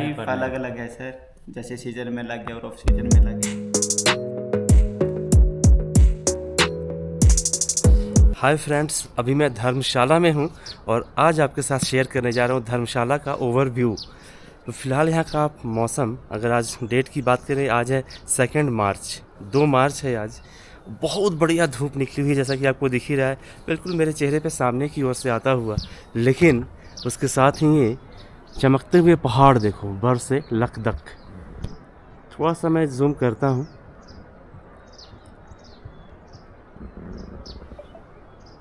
तारीफ अलग अलग है सर, जैसे सीजन में लगे और ऑफ सीजन में लगे। हाय फ्रेंड्स, अभी मैं धर्मशाला में हूँ और आज आपके साथ शेयर करने जा रहा हूँ धर्मशाला का ओवरव्यू। तो फिलहाल यहाँ का मौसम, अगर आज डेट की बात करें, आज है 2 मार्च, 2 मार्च है आज। बहुत बढ़िया धूप निकली हुई है, जैसा कि आपको दिख ही रहा है, बिल्कुल मेरे चेहरे पे सामने की ओर से आता हुआ। लेकिन उसके साथ ही ये चमकते हुए पहाड़ देखो, बर्फ से लकदक। थोड़ा सा मैं जूम करता हूँ,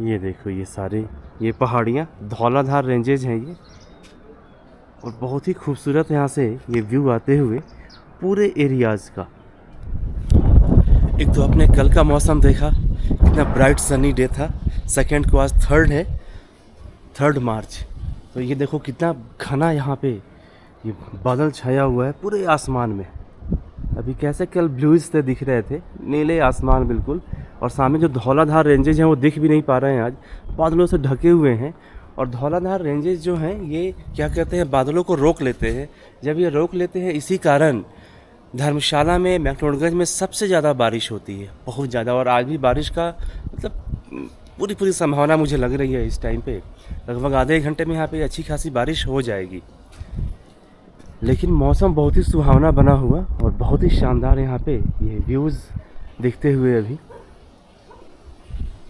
ये देखो, ये सारे ये पहाड़ियाँ धौलाधार रेंजेज हैं ये, और बहुत ही खूबसूरत यहाँ से ये व्यू आते हुए पूरे एरियाज़ का। एक तो आपने कल का मौसम देखा, कितना ब्राइट सनी डे था। सेकंड को आज 3 है, 3 मार्च। तो ये देखो कितना घना यहाँ पे ये बादल छाया हुआ है पूरे आसमान में। अभी कैसे कल ब्लूज से दिख रहे थे, नीले आसमान बिल्कुल, और सामने जो धौलाधार रेंजेज हैं वो दिख भी नहीं पा रहे हैं, आज बादलों से ढके हुए हैं। और धौलाधार रेंजेस जो हैं ये क्या कहते हैं, बादलों को रोक लेते हैं। जब ये रोक लेते हैं, इसी कारण धर्मशाला में, मैक्लोडगंज में सबसे ज़्यादा बारिश होती है, बहुत ज़्यादा। और आज भी बारिश का मतलब पूरी संभावना मुझे लग रही है इस टाइम पे। लगभग आधे 1 घंटे में यहाँ पे अच्छी खासी बारिश हो जाएगी। लेकिन मौसम बहुत ही सुहावना बना हुआ और बहुत ही शानदार यहाँ पे ये व्यूज़ दिखते हुए। अभी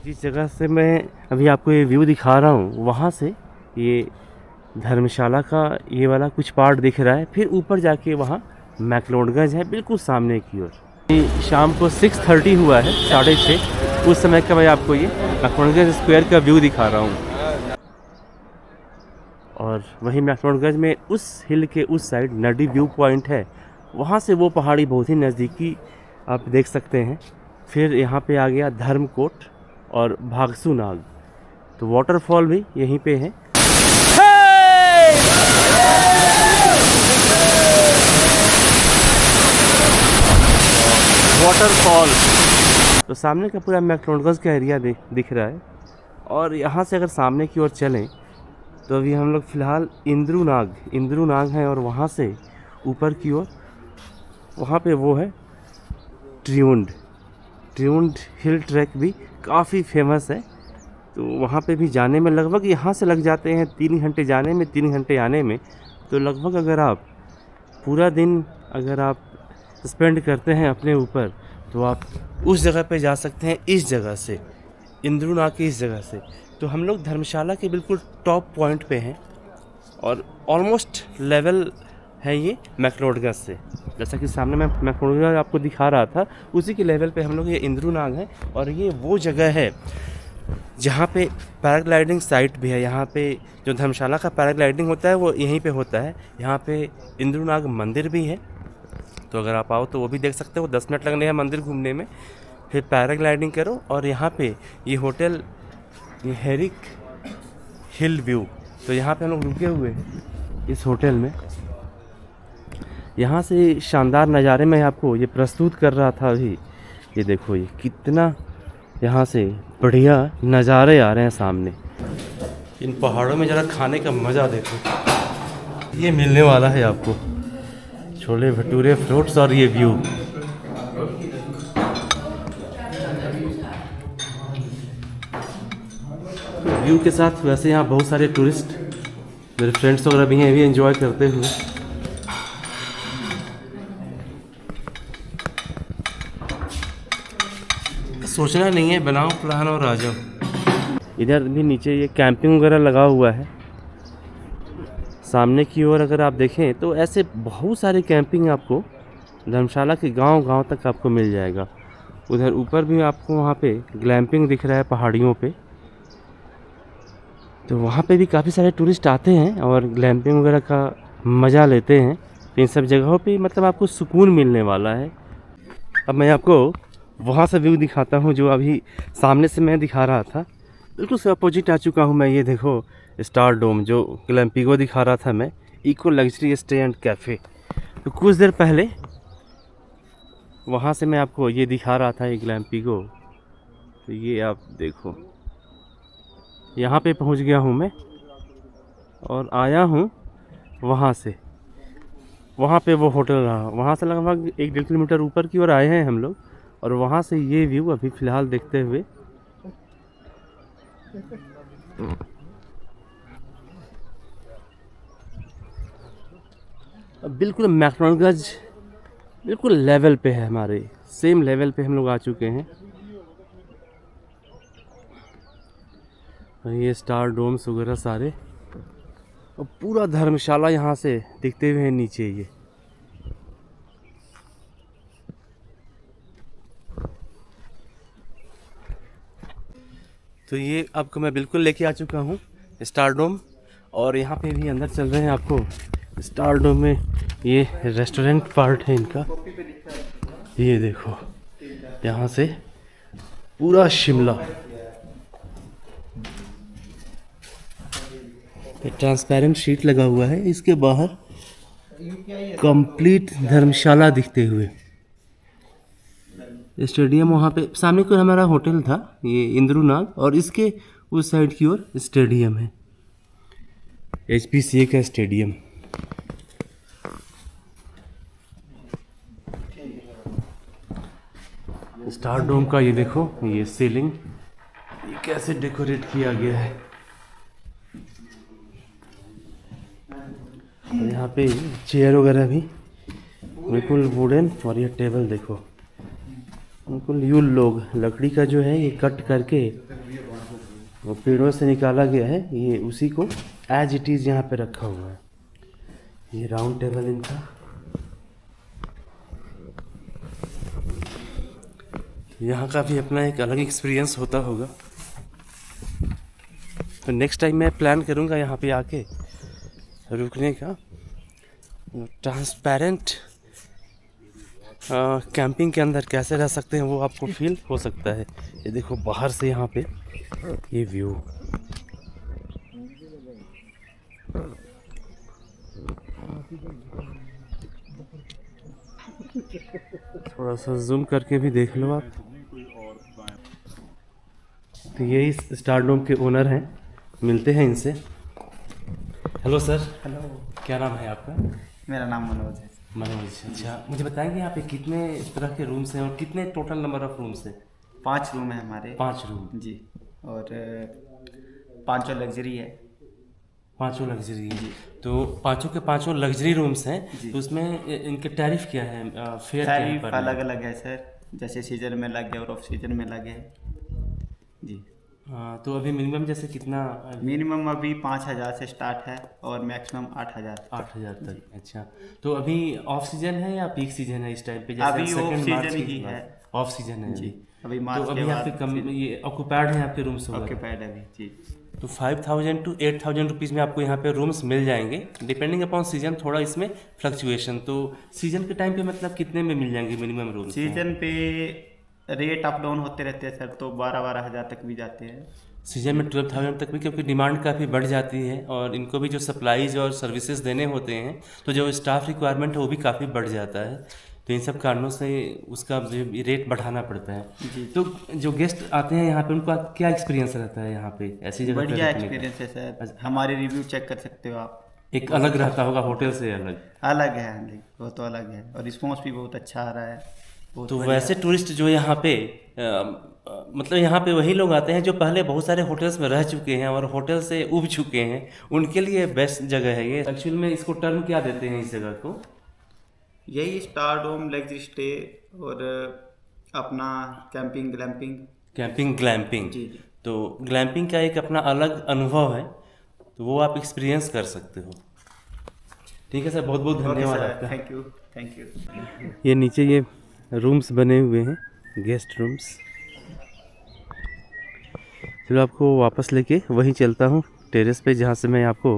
जिस जगह से मैं अभी आपको ये व्यू दिखा रहा हूँ, वहाँ से ये धर्मशाला का ये वाला कुछ पार्ट दिख रहा है। फिर ऊपर जाके वहाँ मैक्लोडगंज है, बिल्कुल सामने की ओर। शाम को 6:30 हुआ है, 6:30 उस समय का मैं आपको ये मैक्लोडगंज स्क्वायर का व्यू दिखा रहा हूँ। और वहीं मैक्लोडगंज में उस हिल के उस साइड नडी व्यू पॉइंट है, वहाँ से वो पहाड़ी बहुत ही नज़दीकी आप देख सकते हैं। फिर यहाँ पे आ गया धर्मकोट और भागसू नाग, तो वाटरफॉल भी यहीं पे है। वाटरफॉल तो सामने का पूरा मैक्लोडगंज का एरिया दिख रहा है। और यहाँ से अगर सामने की ओर चलें तो अभी हम लोग फ़िलहाल इंद्रू नाग हैं, और वहाँ से ऊपर की ओर वहाँ पे वो है ट्रिउंड हिल ट्रैक भी काफ़ी फेमस है। तो वहाँ पे भी जाने में लगभग यहाँ से लग जाते हैं 3 घंटे जाने में, 3 घंटे आने में। तो लगभग अगर आप पूरा दिन अगर आप स्पेंड करते हैं अपने ऊपर, तो आप उस जगह पे जा सकते हैं, इस जगह से, इंद्रू नाग की इस जगह से। तो हम लोग धर्मशाला के बिल्कुल टॉप पॉइंट पे हैं और ऑलमोस्ट लेवल है ये मैक्लोडगंज से। जैसा कि सामने मैं मैक्लोडगंज आपको दिखा रहा था, उसी के लेवल पे हम लोग ये इंद्रू नाग है। और ये वो जगह है जहाँ पे पैराग्लाइडिंग साइट भी है। यहाँ पे जो धर्मशाला का पैराग्लाइडिंग होता है वो यहीं पे होता है। यहाँ पे इंद्रू नाग मंदिर भी है, तो अगर आप आओ तो वो भी देख सकते हो। 10 मिनट लगने हैं मंदिर घूमने में, फिर पैराग्लाइडिंग करो। और यहाँ पे ये होटल, ये हेरिक हिल व्यू, तो यहाँ पे हम लोग रुके हुए हैं इस होटल में। यहाँ से शानदार नज़ारे में आपको ये प्रस्तुत कर रहा था अभी। ये देखो, ये कितना यहाँ से बढ़िया नज़ारे आ रहे हैं सामने। इन पहाड़ों में ज़रा खाने का मज़ा देखो, ये मिलने वाला है आपको, छोले भटूरे, फ्रूट्स और ये व्यू। व्यू के साथ वैसे यहाँ बहुत सारे टूरिस्ट, मेरे फ्रेंड्स वगैरह भी हैं, भी एंजॉय करते हुए। सोचना नहीं है, बनाओ प्लान और आ जाओ। इधर भी नीचे ये कैंपिंग वगैरह लगा हुआ है। सामने की ओर अगर आप देखें तो ऐसे बहुत सारे कैंपिंग आपको धर्मशाला के गांव तक आपको मिल जाएगा। उधर ऊपर भी आपको वहाँ पे ग्लैम्पिंग दिख रहा है पहाड़ियों पे, तो वहाँ पे भी काफ़ी सारे टूरिस्ट आते हैं और ग्लैम्पिंग वगैरह का मज़ा लेते हैं। तो इन सब जगहों पे मतलब आपको सुकून मिलने वाला है। अब मैं आपको वहाँ से व्यू दिखाता हूँ जो अभी सामने से मैं दिखा रहा था। बिल्कुल से अपोजिट आ चुका हूँ मैं। ये देखो स्टार डोम, जो ग्लैम्पिंग दिखा रहा था मैं, eco luxury stay and cafe. तो कुछ देर पहले वहाँ से मैं आपको ये दिखा रहा था, ये ग्लैम्पिंग। तो ये आप देखो, यहाँ पे पहुँच गया हूँ मैं और आया हूँ वहाँ से। वहाँ पे वो होटल रहा। वहाँ से लगभग 1-1.5 किलोमीटर ऊपर की ओर आए हैं हम लोग, और वहाँ से ये व्यू अभी फ़िलहाल देखते हुए अब बिल्कुल मैक्लोडगंज बिल्कुल लेवल पे है, हमारे सेम लेवल पे हम लोग आ चुके हैं। और ये स्टार डोम्स वगैरह सारे, और पूरा धर्मशाला यहाँ से दिखते हुए हैं नीचे ये। तो ये आपको मैं बिल्कुल लेके आ चुका हूँ स्टार डोम, और यहाँ पे भी अंदर चल रहे हैं आपको स्टार डोम में। ये रेस्टोरेंट पार्ट है इनका, ये देखो यहाँ से पूरा शिमला। ट्रांसपेरेंट शीट लगा हुआ है इसके बाहर, कंप्लीट धर्मशाला दिखते हुए। स्टेडियम वहाँ पे सामने को हमारा होटल था, ये इंद्रू नाग, और इसके उस साइड की ओर स्टेडियम है, HPCA का स्टेडियम। स्टार डोम का ये देखो, ये सीलिंग ये कैसे डेकोरेट किया गया है। और यहाँ पे चेयर वगैरह भी बिल्कुल वुडन, और ये टेबल देखो बिल्कुल यूं लोग लकड़ी का जो है ये कट करके वो पेड़ों से निकाला गया है, ये उसी को एज इट इज़ यहाँ पे रखा हुआ है। ये राउंड टेबल इनका। यहाँ का भी अपना एक अलग एक्सपीरियंस होता होगा। तो नेक्स्ट टाइम मैं प्लान करूँगा यहाँ पे आके रुकने का। ट्रांसपेरेंट कैंपिंग के अंदर कैसे रह सकते हैं वो आपको फील हो सकता है। ये देखो बाहर से यहाँ पे ये व्यू, थोड़ा सा जूम करके भी देख लो आप। तो यही स्टार डोम के ओनर हैं, मिलते हैं इनसे। Hello sir. हेलो, क्या नाम है आपका? मेरा नाम मनोज है। मनोज। अच्छा, मुझे बताएंगे यहाँ पे कितने तरह के रूम्स हैं और कितने टोटल नंबर ऑफ रूम्स हैं? 5 रूम है हमारे। 5 रूम जी, और 5 लग्जरी है। 5 लग्जरी है। तो पाँचों के 5 लग्जरी रूम्स हैं, तो उसमें इनके टैरिफ क्या है, फेयर क्या है? टैरिफ अलग अलग है सर, जैसे सीजन में लग गया और ऑफ सीजन में लगे जी। हाँ, तो अभी मिनिमम जैसे कितना? मिनिमम अभी 5,000 से स्टार्ट है और मैक्सिमम 8,000। 8,000 तक। अच्छा, तो अभी ऑफ सीजन है या पीक सीजन है इस टाइम पे? अभी ऑफ सीजन ही है। ऑफ सीजन है जी, अभी। अभी मार्च तो अभी के आपके कम ये ऑक्यूपाइड हैं आपके रूम्स वगैरह? ऑक्यूपाइड है अभी जी। तो 5,000 to 8,000 रुपीज़ में आपको यहाँ पे रूम्स मिल जाएंगे, डिपेंडिंग अपॉन सीजन, थोड़ा इसमें फ्लक्चुएशन। तो सीजन के टाइम पे मतलब कितने में मिल जाएंगे मिनिमम रूम्स? सीजन पे रेट अप डाउन होते रहते हैं सर, तो 12-12 हज़ार तक भी जाते हैं सीजन में 12,000 तक भी, क्योंकि डिमांड काफ़ी बढ़ जाती है और इनको भी जो सप्लाईज और सर्विसेज देने होते हैं, तो जो स्टाफ रिक्वायरमेंट है वो भी काफ़ी बढ़ जाता है। तो इन सब कारणों से उसका रेट बढ़ाना पड़ता है। तो जो गेस्ट आते हैं यहाँ पे उनका क्या एक्सपीरियंस रहता है यहाँ पे ऐसी जगह? बढ़िया एक्सपीरियंस है सर, हमारे रिव्यू चेक कर सकते हो आप। एक अलग रहता होगा होटल से? अलग है, वो तो अलग है, और रिस्पॉन्स भी बहुत अच्छा आ रहा है। तो वैसे टूरिस्ट जो यहाँ पे मतलब यहाँ पे वही लोग आते हैं जो पहले बहुत सारे होटल्स में रह चुके हैं और होटल से उब चुके हैं, उनके लिए बेस्ट जगह है ये। एक्चुअल में इसको टर्म क्या देते हैं इस जगह को? यही स्टार डोम, लग्जरी स्टे, और अपना कैंपिंग ग्लैम्पिंग। कैंपिंग ग्लैम्पिंग जी जी। तो ग्लैम्पिंग का एक अपना अलग अनुभव है, तो वो आप एक्सपीरियंस कर सकते हो। ठीक है सर, बहुत बहुत धन्यवाद आपका। Thank you, thank you. ये नीचे ये रूम्स बने हुए हैं, गेस्ट रूम्स। चलो आपको वापस लेके वहीं चलता हूँ टेरेस पे, जहाँ से मैं आपको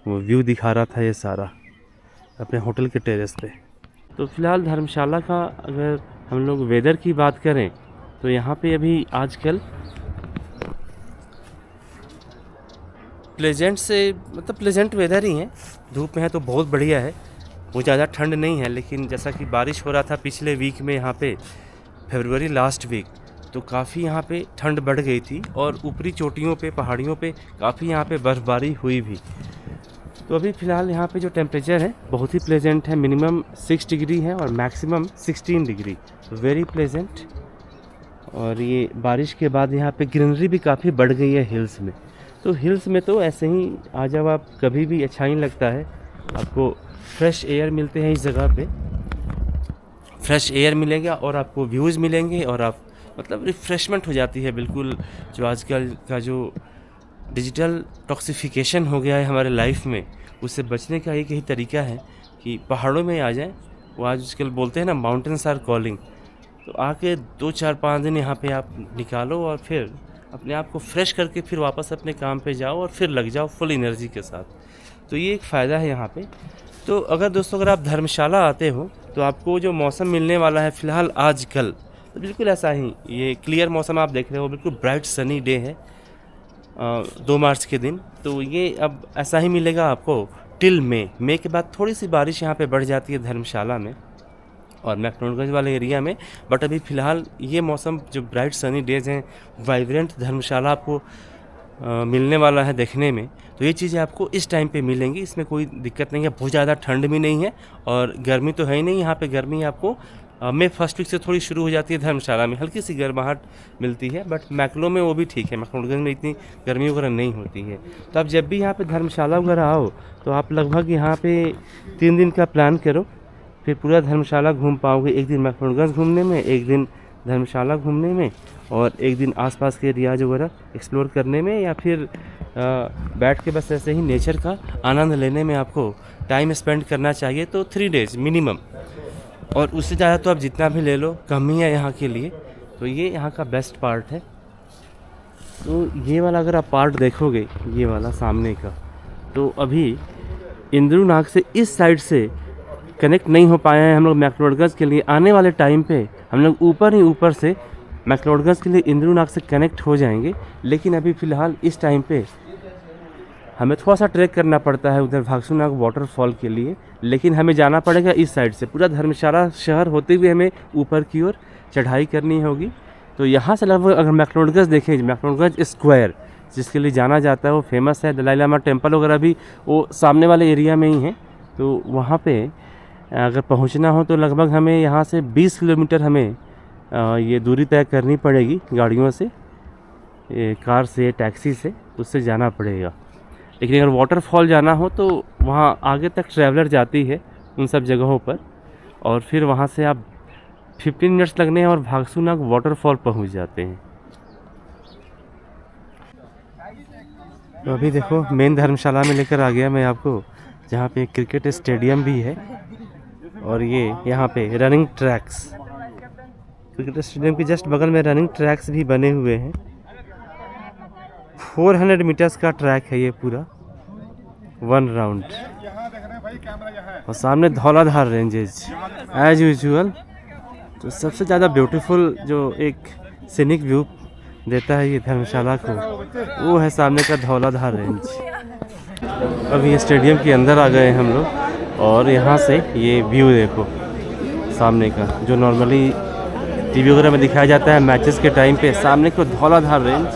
वो व्यू दिखा रहा था ये सारा अपने होटल के टेरेस पे। तो फ़िलहाल धर्मशाला का अगर हम लोग वेदर की बात करें तो यहाँ पे अभी आजकल प्लेजेंट से मतलब प्लेजेंट वेदर ही है। धूप में है तो बहुत बढ़िया है, वो ज़्यादा ठंड नहीं है, लेकिन जैसा कि बारिश हो रहा था पिछले वीक में यहाँ पे फरवरी लास्ट वीक, तो काफ़ी यहाँ पे ठंड बढ़ गई थी और ऊपरी चोटियों पे पहाड़ियों पे काफ़ी यहाँ पे बर्फ़बारी हुई भी। तो अभी फ़िलहाल यहाँ पे जो टेम्परेचर है बहुत ही प्लेजेंट है, मिनिमम 6 डिग्री है और मैक्सिमम 16 डिग्री, वेरी प्लेजेंट। और ये बारिश के बाद यहाँ पे ग्रीनरी भी काफ़ी बढ़ गई है हिल्स में। तो हिल्स में तो ऐसे ही आ जाओ आप कभी भी, अच्छा ही लगता है। आपको फ्रेश एयर मिलते हैं इस जगह पे, फ्रेश एयर मिलेगा और आपको व्यूज़ मिलेंगे और आप मतलब रिफ़्रेशमेंट हो जाती है बिल्कुल। जो आजकल का जो डिजिटल टॉक्सिफिकेशन हो गया है हमारे लाइफ में, उससे बचने का एक ही तरीका है कि पहाड़ों में आ जाएं। वो आजकल बोलते हैं ना, माउंटेन्स आर कॉलिंग। तो आके 2-4-5 दिन यहाँ पे आप निकालो और फिर अपने आप को फ्रेश करके फिर वापस अपने काम पे जाओ और फिर लग जाओ फुल एनर्जी के साथ। तो ये एक फ़ायदा है यहाँ पे। तो अगर दोस्तों अगर आप धर्मशाला आते हो तो आपको जो मौसम मिलने वाला है फ़िलहाल आजकल, तो बिल्कुल ऐसा ही, ये क्लियर मौसम आप देख रहे हो, बिल्कुल ब्राइट सनी डे है 2 मार्च के दिन। तो ये अब ऐसा ही मिलेगा आपको टिल मई के बाद थोड़ी सी बारिश यहाँ पे बढ़ जाती है धर्मशाला में और मैक्लोडगंज वाले एरिया में। बट अभी फ़िलहाल ये मौसम जो ब्राइट सनी डेज हैं, वाइब्रेंट धर्मशाला आपको मिलने वाला है देखने में। तो ये चीज़ें आपको इस टाइम पे मिलेंगी, इसमें कोई दिक्कत नहीं है। बहुत ज़्यादा ठंड भी नहीं है और गर्मी तो है ही नहीं। यहाँ पे गर्मी आपको मई फर्स्ट वीक से थोड़ी शुरू हो जाती है धर्मशाला में, हल्की सी गर्माहट मिलती है। बट मैक्लो में वो भी ठीक है, मैक्लोडगंज में इतनी गर्मी वगैरह नहीं होती है। तो आप जब भी यहाँ पे धर्मशाला वगैरह आओ तो आप लगभग यहाँ पे 3 दिन का प्लान करो, फिर पूरा धर्मशाला घूम पाओगे। एक दिन मैक्लोडगंज घूमने में, एक दिन धर्मशाला घूमने में और एक दिन आसपास के एरियाज वगैरह एक्सप्लोर करने में, या फिर बैठ के बस ऐसे ही नेचर का आनंद लेने में आपको टाइम स्पेंड करना चाहिए। तो 3 डेज़ मिनिमम, और उससे ज़्यादा तो आप जितना भी ले लो कम ही है यहाँ के लिए। तो ये यहाँ का बेस्ट पार्ट है। तो ये वाला अगर आप पार्ट देखोगे, ये वाला सामने का, तो अभी इंद्रूनाग से इस साइड से कनेक्ट नहीं हो पाए हैं हम लोग मैक्लोडगंज के लिए। आने वाले टाइम पे हम लोग ऊपर से मैक्लोडगंज के लिए इंद्रूनाग से कनेक्ट हो जाएंगे। लेकिन अभी फ़िलहाल इस टाइम पे हमें थोड़ा सा ट्रैक करना पड़ता है उधर भागसूनाग वाटरफॉल के लिए, लेकिन हमें जाना पड़ेगा इस साइड से। पूरा धर्मशाला शहर होते हुए हमें ऊपर की ओर चढ़ाई करनी होगी। तो यहाँ से लगभग अगर मैक्लोडगंज देखें, मैक्लोडगंज स्क्वायर जिसके लिए जाना जाता है, वो फेमस है। दलाई लामा टेम्पल वगैरह भी वो सामने वाले एरिया में ही है। तो वहाँ पे अगर पहुँचना हो तो लगभग हमें यहाँ से 20 किलोमीटर हमें ये दूरी तय करनी पड़ेगी गाड़ियों से, कार से, टैक्सी से, उससे जाना पड़ेगा। लेकिन अगर वाटरफॉल जाना हो तो वहाँ आगे तक ट्रैवलर जाती है उन सब जगहों पर, और फिर वहाँ से आप 15 मिनट्स लगने हैं और भागसूनाग वाटरफॉल पहुँच जाते हैं। तो अभी देखो मेन धर्मशाला में लेकर आ गया मैं आपको, जहाँ पे क्रिकेट स्टेडियम भी है और ये यहाँ पे रनिंग ट्रैक्स, क्रिकेट स्टेडियम के जस्ट बगल में रनिंग ट्रैक्स भी बने हुए हैं। 400 मीटर्स का ट्रैक है ये पूरा, 1 राउंड। और सामने धौलाधार रेंजेज एज यूजुअल। तो सबसे ज़्यादा ब्यूटीफुल जो एक सीनिक व्यू देता है ये धर्मशाला को, वो है सामने का धौलाधार रेंज। अभी ये स्टेडियम के अंदर आ गए हम लोग और यहाँ से ये व्यू देखो सामने का, जो नॉर्मली टीवी वगैरह में दिखाया जाता है मैचेस के टाइम पे। सामने को धौलाधार रेंज,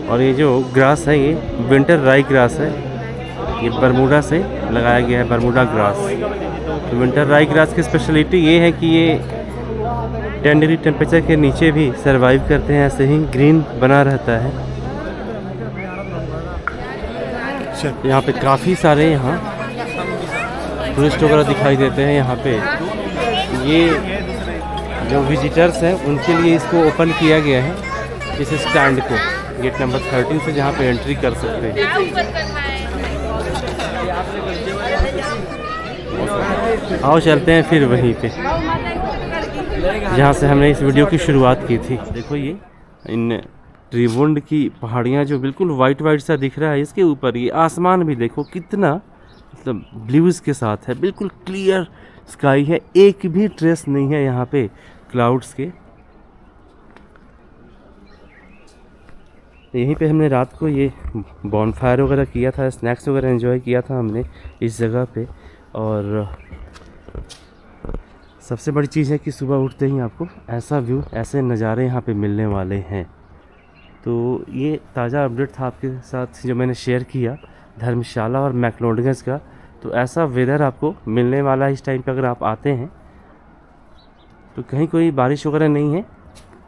और ये जो ग्रास है ये विंटर राई ग्रास है, ये बरमूडा से लगाया गया है, बरमूडा ग्रास। तो विंटर राई ग्रास की स्पेशलिटी ये है कि ये 10 डिग्री टेम्परेचर के नीचे भी सरवाइव करते हैं, ऐसे ही ग्रीन बना रहता है। यहाँ पे काफ़ी सारे यहाँ टूरिस्ट वगैरह दिखाई देते हैं। यहाँ पे ये जो विजिटर्स हैं उनके लिए इसको ओपन किया गया है, इस स्टैंड को, गेट नंबर 13 से, जहाँ पे एंट्री कर सकते हैं। आओ चलते हैं फिर वहीं पे जहाँ से हमने इस वीडियो की शुरुआत की थी। देखो ये इन त्रिवेंड की पहाड़ियाँ जो बिल्कुल वाइट वाइट सा दिख रहा है, इसके ऊपर ये आसमान भी देखो कितना मतलब ब्लूज के साथ है, बिल्कुल क्लियर स्काई है, एक भी ट्रेस नहीं है यहाँ पे क्लाउड्स के। यहीं पे हमने रात को ये बॉनफायर वगैरह किया था, स्नैक्स वगैरह एंजॉय किया था हमने इस जगह पे। और सबसे बड़ी चीज़ है कि सुबह उठते ही आपको ऐसा व्यू, ऐसे नज़ारे यहाँ पे मिलने वाले हैं। तो ये ताज़ा अपडेट था आपके साथ जो मैंने शेयर किया धर्मशाला और मैक्लोडगंज का। तो ऐसा वेदर आपको मिलने वाला है इस टाइम पे अगर आप आते हैं। तो कहीं कोई बारिश वगैरह नहीं है,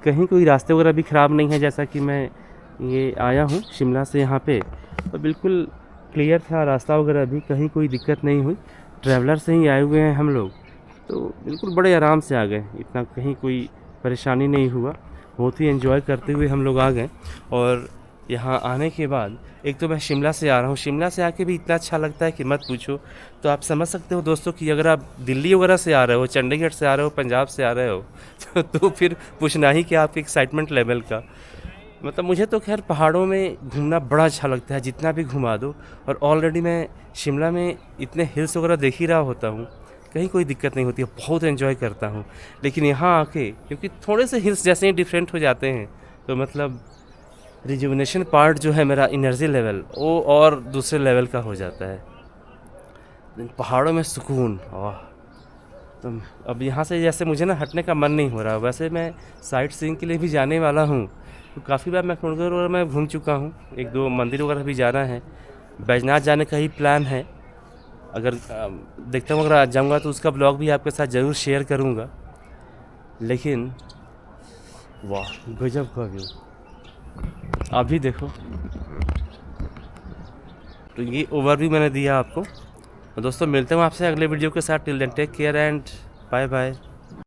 कहीं कोई रास्ते वगैरह भी ख़राब नहीं है। जैसा कि मैं ये आया हूँ शिमला से यहाँ पे, तो बिल्कुल क्लियर था रास्ता वगैरह भी, कहीं कोई दिक्कत नहीं हुई। ट्रैवलर से ही आए हुए हैं हम लोग, तो बिल्कुल बड़े आराम से आ गए, इतना कहीं कोई परेशानी नहीं हुआ। बहुत ही एंजॉय करते हुए हम लोग आ गए। और यहाँ आने के बाद एक तो मैं शिमला से आ रहा हूँ, शिमला से आके भी इतना अच्छा लगता है कि मत पूछो। तो आप समझ सकते हो दोस्तों कि अगर आप दिल्ली वगैरह से आ रहे हो, चंडीगढ़ से आ रहे हो, पंजाब से आ रहे हो तो फिर पूछना ही कि आपके एक्साइटमेंट लेवल का। मतलब मुझे तो खैर पहाड़ों में घूमना बड़ा अच्छा लगता है, जितना भी घुमा दो। और ऑलरेडी मैं शिमला में इतने हिल्स वगैरह देख ही रहा होता हूँ, कहीं कोई दिक्कत नहीं होती है, बहुत एंजॉय करता हूँ। लेकिन यहाँ आके क्योंकि थोड़े से हिल्स जैसे ही डिफरेंट हो जाते हैं, तो मतलब रिजुविनेशन पार्ट जो है मेरा एनर्जी लेवल वो और दूसरे लेवल का हो जाता है। पहाड़ों में सुकून, वाह। तो अब यहाँ से जैसे मुझे ना हटने का मन नहीं हो रहा। वैसे मैं साइट सीइंग के लिए भी जाने वाला हूँ, तो काफ़ी बार मैक्लोडगंज वगैरह मैं घूम चुका हूँ, एक दो मंदिर वगैरह भी जाना है। बैजनाथ जाने का ही प्लान है, अगर देखता हूँ अगर जाऊँगा तो उसका ब्लॉग भी आपके साथ ज़रूर शेयर करूँगा। लेकिन वाह गजब का व्यू, अभी देखो। तो ये ओवरव्यू मैंने दिया आपको। तो दोस्तों मिलते हैं आपसे अगले वीडियो के साथ। Till then take care and bye bye.